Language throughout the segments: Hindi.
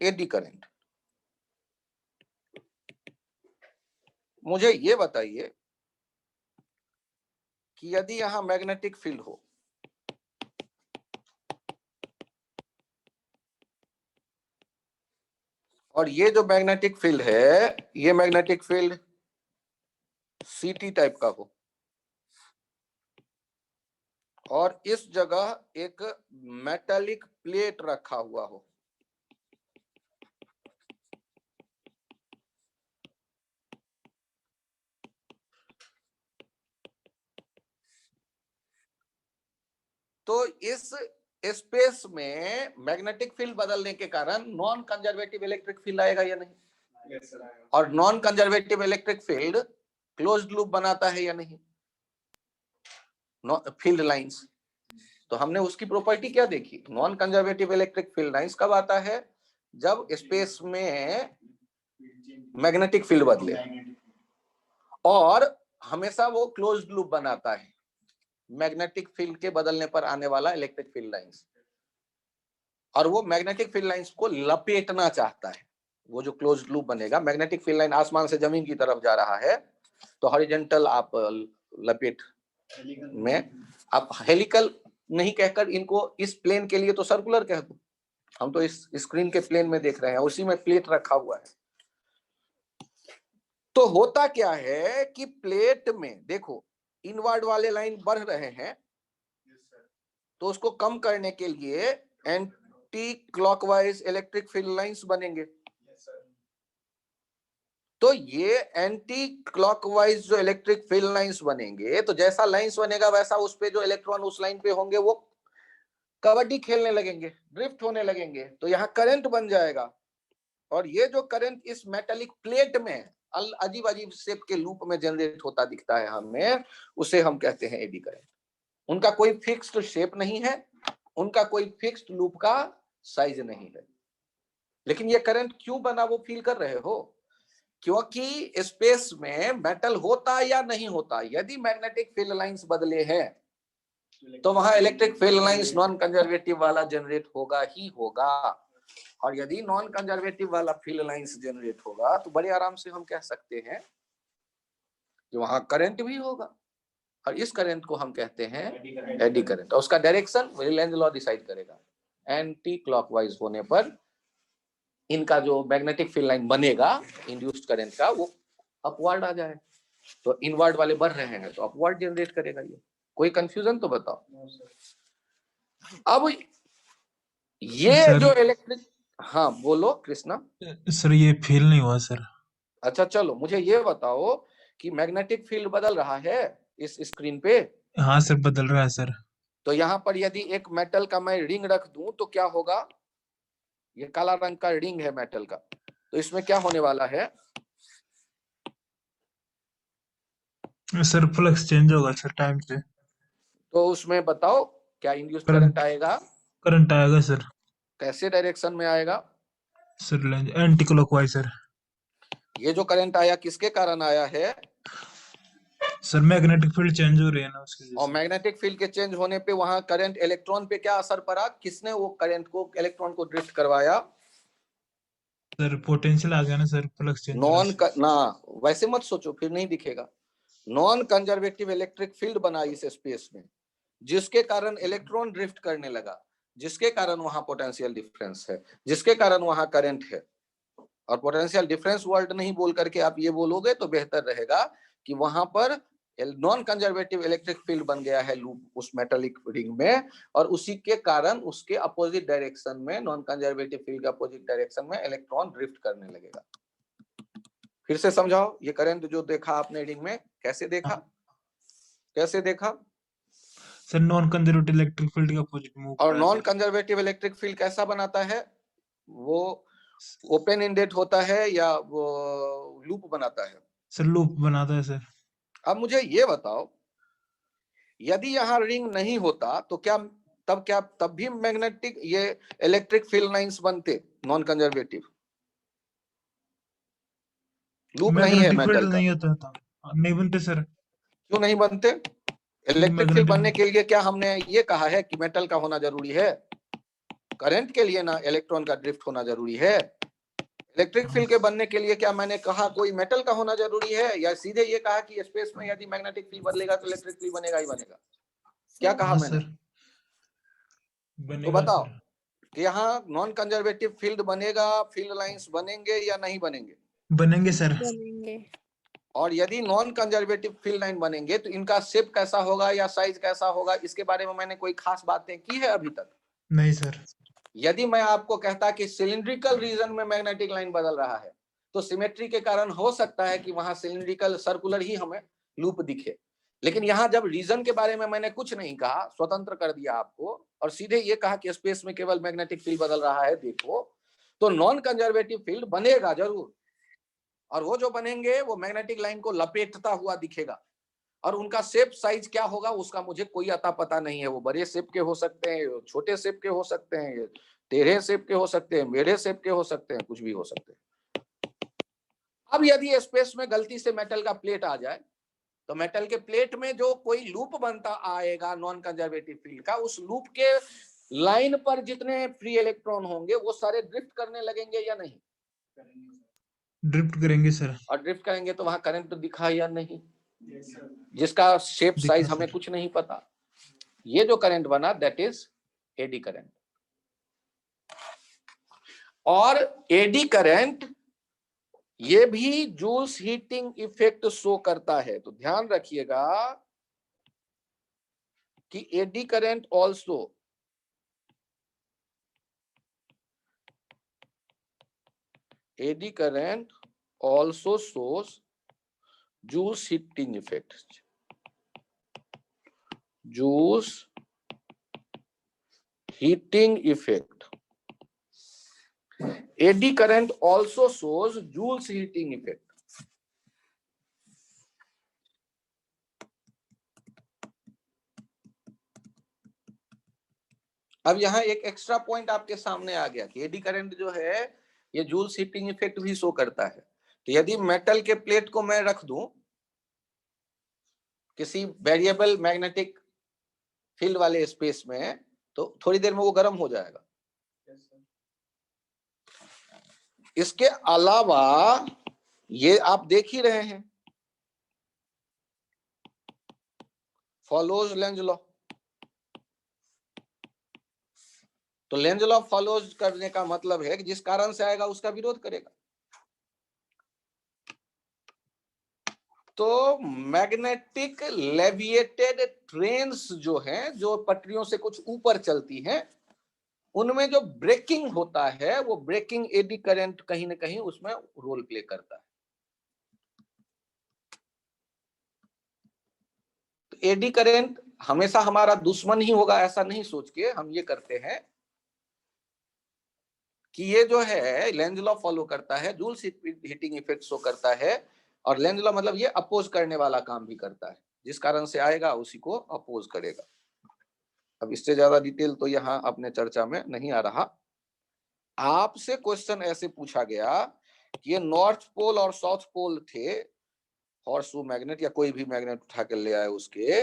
Eddy current. मुझे ये बताइए कि यदि यहां मैग्नेटिक फील्ड हो, और ये जो मैग्नेटिक फील्ड है, ये मैग्नेटिक फील्ड सीटी टाइप का हो, और इस जगह एक मेटालिक प्लेट रखा हुआ हो, तो इस स्पेस में मैग्नेटिक फील्ड बदलने के कारण नॉन कंजर्वेटिव इलेक्ट्रिक फील्ड आएगा या नहीं? yes, और non conservative electric field closed loop बनाता है या नहीं? Field lines. तो हमने उसकी प्रॉपर्टी क्या देखी? Non conservative electric field lines कब आता है? जब स्पेस में मैग्नेटिक फील्ड बदले, और हमेशा वो क्लोज्ड लूप बनाता है मैग्नेटिक फील्ड के बदलने पर आने वाला इलेक्ट्रिक फील्ड लाइंस, और वो मैग्नेटिक फील्ड लाइंस को लपेटना चाहता है। वो जो क्लोज्ड लूप बनेगा, मैग्नेटिक फील्ड लाइन आसमान से जमीन की तरफ जा रहा है, तो हॉरिजॉन्टल आप लपेट में, आप हेलिकल नहीं कहकर इनको इस प्लेन के लिए तो सर्कुलर कह दो। हम तो इस स्क्रीन के प्लेन में देख रहे हैं, उसी में प्लेट रखा हुआ है। तो होता क्या है कि प्लेट में देखो इनवर्ड वाले लाइन बढ़ रहे हैं, तो उसको कम करने के लिए anti clockwise electric field lines बनेंगे। तो ये एंटी क्लॉकवाइज जो इलेक्ट्रिक फील्ड लाइंस बनेंगे, तो जैसा लाइंस बनेगा वैसा उस पे जो इलेक्ट्रॉन उस लाइन पे होंगे वो कबड्डी खेलने लगेंगे, ड्रिफ्ट होने लगेंगे, तो यहाँ करंट बन जाएगा। और ये जो करंट इस मेटालिक प्लेट में अजीब अजीब शेप के लूप में जनरेट होता दिखता है हमें, उसे हम कहते हैं एडी करंट। उनका कोई फिक्स्ड शेप नहीं है, उनका कोई फिक्स्ड लूप का साइज नहीं है, लेकिन ये करंट क्यों बना वो फील कर रहे हो? क्योंकि स्पेस में मेटल होता या नहीं होता, यदि मैग्नेटिक फील्ड लाइंस बदले हैं तो वहां electric field lines non conservative वाला जनरेट होगा ही होगा। और यदि नॉन कंजर्वेटिव वाला फील्ड लाइंस जनरेट होगा तो बड़े आराम से हम कह सकते हैं कि वहां करंट भी होगा, और इस करंट को हम कहते हैं एडी करंट। और उसका डायरेक्शन लेंज लॉ डिसाइड करेगा। एंटी क्लॉकवाइज होने पर इनका जो मैग्नेटिक फील्ड लाइन बनेगा इंड्यूस्ड करंट का, वो अपवर्ड आ जाए। तो इनवर्ड वाले बढ़ रहे हैं तो अपवर्ड जनरेट करेगा। ये कोई कंफ्यूजन तो बताओ। अब ये सर, जो इलेक्ट्रिक, हाँ बोलो कृष्णा। सर ये फेल नहीं हुआ सर। अच्छा चलो मुझे ये बताओ कि मैग्नेटिक फील्ड बदल रहा है इस स्क्रीन पे। हाँ सर, बदल रहा है सर। तो यहाँ पर यदि एक मेटल का मैं रिंग रख दूं तो क्या होगा? ये काला रंग का रिंग है मेटल का, तो इसमें क्या होने वाला है? सर फ्लक्स चेंज होगा सर टाइम से। तो उसमें बताओ क्या इंड्यूस्ड करंट करंट आएगा? करंट आएगा सर। कैसे डायरेक्शन में आएगा? Sir length anti clockwise sir. ये जो करंट आया किसके कारण आया है? सर मैग्नेटिक फील्ड चेंज हो रही है ना, उसकी वजह और से। मैग्नेटिक फील्ड के चेंज होने पे वहां करंट इलेक्ट्रॉन पे क्या असर पड़ा? किसने वो करंट को, इलेक्ट्रॉन को ड्रिफ्ट करवाया? सर पोटेंशियल आ गया ना सर, फ्लक्स चेंज हो रहा है। ना वैसे मत सोचो, फिर नहीं दिखेगा। नॉन कंजर्वेटिव इलेक्ट्रिक फील्ड बना इस स्पेस में, जिसके कारण इलेक्ट्रॉन ड्रिफ्ट करने लगा, जिसके कारण वहां पोटेंशियल डिफरेंस है, जिसके कारण वहां करंट है। और पोटेंशियल डिफरेंस वर्ड नहीं बोल करके आप ये बोलोगे तो बेहतर रहेगा कि वहां पर नॉन कंजर्वेटिव इलेक्ट्रिक फील्ड बन गया है लूप उस मेटालिक रिंग में, और उसी के कारण उसके अपोजिट डायरेक्शन में, नॉन कंजर्वेटिव फील्ड के अपोजिट डायरेक्शन में इलेक्ट्रॉन ड्रिफ्ट करने लगेगा। फिर से समझाओ, ये करंट जो देखा आपने रिंग में, कैसे देखा? कैसे देखा? Sir non conservative electric field के अपोजिट मूव कर और रहा है non sir. Conservative electric field कैसा बनाता है? वो ओपन एंडेड होता है या वो लूप बनाता है? सर लूप बनाता है सर। अब मुझे ये बताओ, यदि यहाँ रिंग नहीं होता तो क्या तब भी मैग्नेटिक ये इलेक्ट्रिक फील्ड लाइंस बनते नॉन कंजर्वेटिव? लूप नहीं है मैग्नेटिक फील्ड मेटल का, नहीं होता था, नहीं बनते सर। क्यों नहीं बनते? क्योंकि इलेक्ट्रिक फील्ड बनने मैग्नेटिक के लिए क्या हमने ये कहा है कि मेटल का होना जरूरी है? करंट के लिए ना इलेक्ट्रॉन का ड्रिफ्ट होना जरूरी है। इलेक्ट्रिक फील्ड के बनने के लिए क्या मैंने कहा कोई मेटल का होना जरूरी है, या सीधे ये कहा कि स्पेस में यदि मैग्नेटिक फील्ड बदलेगा तो इलेक्ट्रिक फील्ड बनेगा ही बनेगा? क्या कहा हाँ मैंने? सर, तो बनेगा बताओ सर। कि यहाँ नॉन कंजर्वेटिव फील्ड बनेगा, फील्ड लाइंस बनेंगे या नहीं बनेंगे? बनेंगे सर। बनेंगे। और यदि नॉन कंजर्वेटिव फील्ड लाइन बनेंगे तो इनका शेप कैसा होगा या साइज कैसा होगा, इसके बारे में मैंने कोई खास बातें की है अभी तक? नहीं सर। यदि मैं आपको कहता कि सिलिंड्रिकल रीजन में मैग्नेटिक लाइन बदल रहा है तो सिमेट्री के कारण हो सकता है कि वहां सिलिंड्रिकल सर्कुलर ही हमें लूप दिखे, लेकिन यहाँ जब रीजन के बारे में मैंने कुछ नहीं कहा, स्वतंत्र कर दिया आपको और सीधे ये कहा कि स्पेस में केवल मैग्नेटिक फील्ड बदल रहा है, देखो तो नॉन कंजर्वेटिव फील्ड बनेगा जरूर, और वो जो बनेंगे वो मैग्नेटिक लाइन को लपेटता हुआ दिखेगा, और उनका शेप साइज क्या होगा उसका मुझे कोई अता पता नहीं है। वो बड़े शेप के हो सकते हैं, छोटे शेप के हो सकते हैं, टेढ़े शेप के हो सकते हैं, मेढ़े शेप के हो सकते हैं, कुछ भी हो सकते हैं। अब यदि स्पेस में गलती से मेटल का प्लेट आ जाए तो मेटल के प्लेट में जो कोई लूप बनता आएगा नॉन कंजर्वेटिव फील्ड का, उस लूप के लाइन पर जितने फ्री इलेक्ट्रॉन होंगे वो सारे ड्रिफ्ट करने लगेंगे या नहीं? ड्रिफ्ट करेंगे सर। और ड्रिफ्ट करेंगे तो वहां करंट दिखा या नहीं? जिसका शेप दिखा साइज हमें सर। कुछ नहीं पता। ये जो करंट बना दैट इज एडी करंट। और एडी करंट ये भी जूल्स हीटिंग इफेक्ट शो करता है, तो ध्यान रखिएगा कि eddy current also shows Joule's heating effect. Joule's heating effect. Eddy current also shows Joule's heating effect. अब यहाँ एक एक्स्ट्रा पॉइंट आपके सामने आ गया कि एडी करंट जो है ये जूल्स हीटिंग इफेक्ट भी शो करता है। तो यदि मेटल के प्लेट को मैं रख दूं किसी वेरिएबल मैग्नेटिक फील्ड वाले स्पेस में तो थोड़ी देर में वो गर्म हो जाएगा। इसके अलावा ये आप देख ही रहे हैं, फॉलोज लेंज लॉ। तो लेंज लॉ फॉलोज करने का मतलब है कि जिस कारण से आएगा उसका विरोध करेगा। तो मैग्नेटिक लेविएटेड ट्रेन्स जो हैं, जो पटरियों से कुछ ऊपर चलती हैं, उनमें जो ब्रेकिंग होता है वो ब्रेकिंग एडी करंट कहीं ना कहीं उसमें रोल प्ले करता है। तो एडी करंट हमेशा हमारा दुश्मन ही होगा ऐसा नहीं सोच के हम ये करते हैं कि ये जो है लेंज लॉ फॉलो करता है, जूल्स हीटिंग इफेक्ट शो करता है, और लेंज लॉ मतलब ये अपोज करने वाला काम भी करता है, जिस कारण से आएगा उसी को अपोज करेगा। अब इससे ज्यादा डिटेल तो यहाँ अपने चर्चा में नहीं आ रहा। आपसे क्वेश्चन ऐसे पूछा गया कि ये नॉर्थ पोल और साउथ पोल थे, हॉर्सशू मैग्नेट या कोई भी मैग्नेट उठा के ले आए उसके,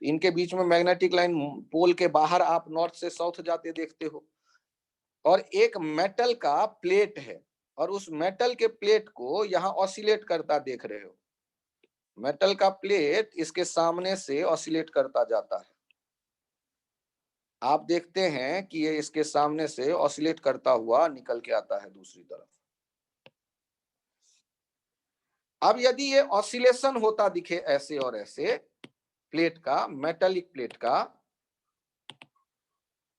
इनके बीच में मैग्नेटिक लाइन पोल के बाहर आप नॉर्थ से साउथ जाते देखते हो, और एक मेटल का प्लेट है और उस मेटल के प्लेट को यहाँ ऑसिलेट करता देख रहे हो। मेटल का प्लेट इसके सामने से ऑसिलेट करता जाता है, आप देखते हैं कि ये इसके सामने से ऑसिलेट करता हुआ निकल के आता है दूसरी तरफ। अब यदि ये ऑसिलेशन होता दिखे ऐसे और ऐसे प्लेट का, मेटालिक प्लेट का,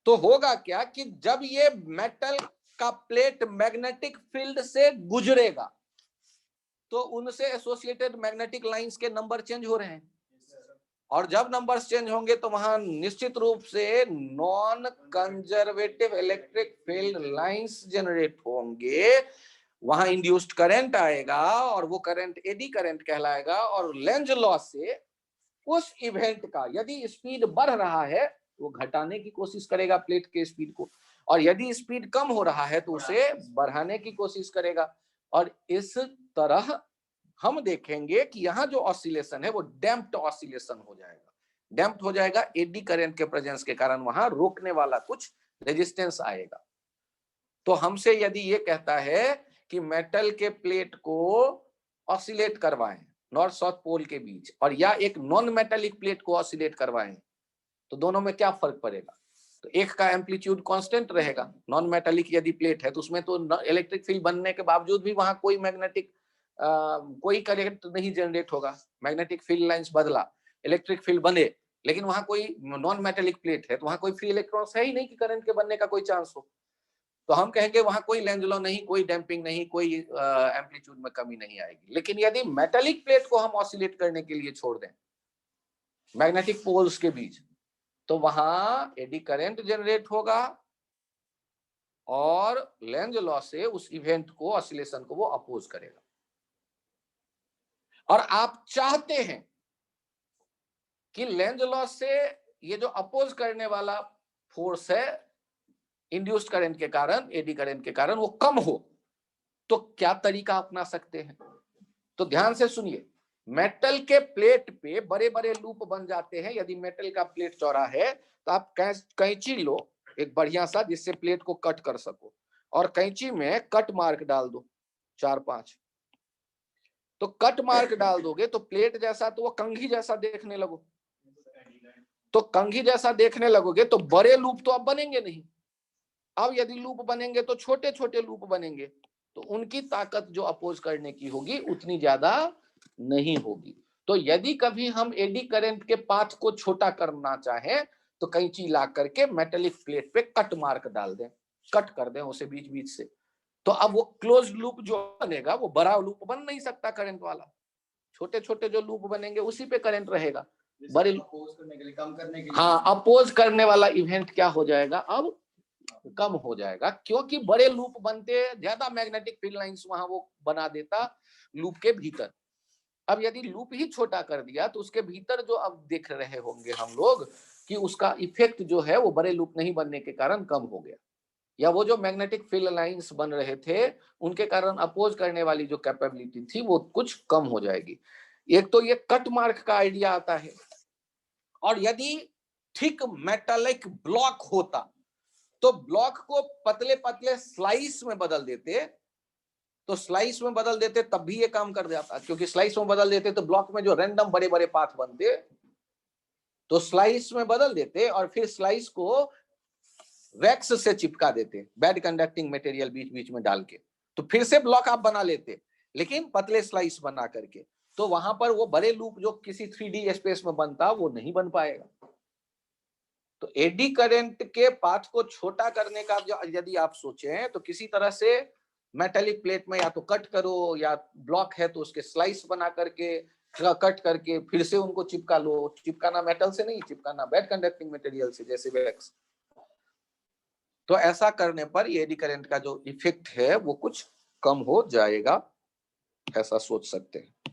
तो होगा क्या कि जब ये मेटल का प्लेट मैग्नेटिक फील्ड से गुजरेगा तो उनसे एसोसिएटेड मैग्नेटिक लाइंस के नंबर चेंज हो रहे हैं, और जब नंबर्स चेंज होंगे तो वहां निश्चित रूप से non conservative electric field lines generate होंगे, वहां इंड्यूस्ड करंट आएगा और वो करंट एडी करंट कहलाएगा। और लेंज लॉ से उस इवेंट का यदि स्पीड बढ़ रहा है वो घटाने की कोशिश करेगा प्लेट के स्पीड को, और यदि स्पीड कम हो रहा है तो उसे बढ़ाने की कोशिश करेगा। और इस तरह हम देखेंगे कि यहाँ जो ऑसिलेशन है वो डैम्प्ड ऑसिलेशन हो जाएगा। डैम्प्ड हो जाएगा एडी करंट के प्रेजेंस के कारण, वहां रोकने वाला कुछ रेजिस्टेंस आएगा। तो हमसे यदि ये कहता है कि मेटल के प्लेट को ऑसिलेट करवाएं नॉर्थ साउथ पोल के बीच, और या एक नॉन मेटेलिक प्लेट को ऑसिलेट करवाएं, तो दोनों में क्या फर्क पड़ेगा? तो एक का एम्पलीट्यूड कांस्टेंट रहेगा, नॉन मेटेलिक यदि प्लेट है तो उसमें तो इलेक्ट्रिक फील्ड बनने के बावजूद भी वहां कोई मैग्नेटिक कोई करंट नहीं जनरेट होगा। मैग्नेटिक फील्ड लाइंस बदला, इलेक्ट्रिक फील्ड बने, लेकिन वहां कोई नॉन मेटेलिक प्लेट है तो वहां कोई फ्री इलेक्ट्रॉन्स है ही नहीं कि करंट के बनने का कोई चांस हो। तो हम कहेंगे वहां कोई लेंज लॉ नहीं, कोई डैम्पिंग नहीं, कोई एम्पलीट्यूड में कमी नहीं आएगी। लेकिन यदि मेटेलिक प्लेट को हम ऑसिलेट करने के लिए छोड़ दें मैग्नेटिक पोल्स के बीच, तो वहां एडी करंट जनरेट होगा और लेंज लॉ से उस इवेंट को, ऑसिलेशन को वो अपोज करेगा। और आप चाहते हैं कि लेंज लॉ से ये जो अपोज करने वाला फोर्स है इंड्यूस्ड करंट के कारण, एडी करंट के कारण, वो कम हो, तो क्या तरीका अपना सकते हैं? तो ध्यान से सुनिए, मेटल के प्लेट पे बड़े बड़े लूप बन जाते हैं। यदि मेटल का प्लेट चौड़ा है तो आप कैंची लो एक बढ़िया सा जिससे प्लेट को कट कर सको, और कैंची में कट मार्क डाल दो 4-5। तो कट मार्क डाल दोगे तो प्लेट जैसा, तो वो कंघी जैसा देखने लगो। तो कंघी जैसा देखने लगोगे तो बड़े लूप तो अब बनेंगे नहीं। अब यदि लूप बनेंगे तो छोटे छोटे लूप बनेंगे, तो उनकी ताकत जो अपोज करने की होगी उतनी ज्यादा नहीं होगी। तो यदि कभी हम एडी करंट के पाथ को छोटा करना चाहें तो कैंची ला करके मेटेलिक प्लेट पे कट मार्क डाल दें, कट कर दें उसे बीच बीच से, तो अब वो क्लोज लूप जो बनेगा वो बड़ा लूप बन नहीं सकता करंट वाला। छोटे छोटे जो लूप बनेंगे उसी पे करंट रहेगा। बड़े अपोज करने के लिए, कम करने के लिए, हाँ, अपोज करने वाला इवेंट क्या हो जाएगा, अब कम हो जाएगा, क्योंकि बड़े लूप बनते ज्यादा मैग्नेटिक फील्ड लाइंस वहां वो बना देता लूप के भीतर। अब यदि लूप ही छोटा कर दिया तो उसके भीतर जो अब देख रहे होंगे हम लोग कि उसका इफेक्ट जो है वो बड़े लूप नहीं बनने के कारण कम हो गया, या वो जो मैग्नेटिक फील्ड लाइंस बन रहे थे उनके कारण अपोज करने वाली जो कैपेबिलिटी थी वो कुछ कम हो जाएगी। एक तो ये कट मार्क का आइडिया आता है। और यदि ठीक मेटालिक ब्लॉक होता तो ब्लॉक को पतले पतले स्लाइस में बदल देते, तो स्लाइस में बदल देते तब भी ये काम कर जाता, क्योंकि स्लाइस में बदल देते तो ब्लॉक में जो रैंडम बड़े बड़े पाथ बनते, तो स्लाइस में बदल देते और फिर स्लाइस को वैक्स से चिपका देते, बैड कंडक्टिंग मटेरियल बीच बीच में डाल के, तो फिर से ब्लॉक आप बना लेते, लेकिन पतले स्लाइस बना करके। तो वहां पर वो बड़े लूप जो किसी 3D स्पेस में बनता वो नहीं बन पाएगा। तो एडी करंट के पाथ को छोटा करने का यदि आप सोचें तो किसी तरह से मेटेलिक प्लेट में या तो कट करो, या ब्लॉक है तो उसके स्लाइस बना करके कट करके फिर से उनको चिपका लो। चिपकाना मेटल से नहीं, चिपकाना बैड कंडक्टिंग मटेरियल से, जैसे वैक्स। तो ऐसा करने पर एडी करंट का जो इफेक्ट है वो कुछ कम हो जाएगा, ऐसा सोच सकते हैं।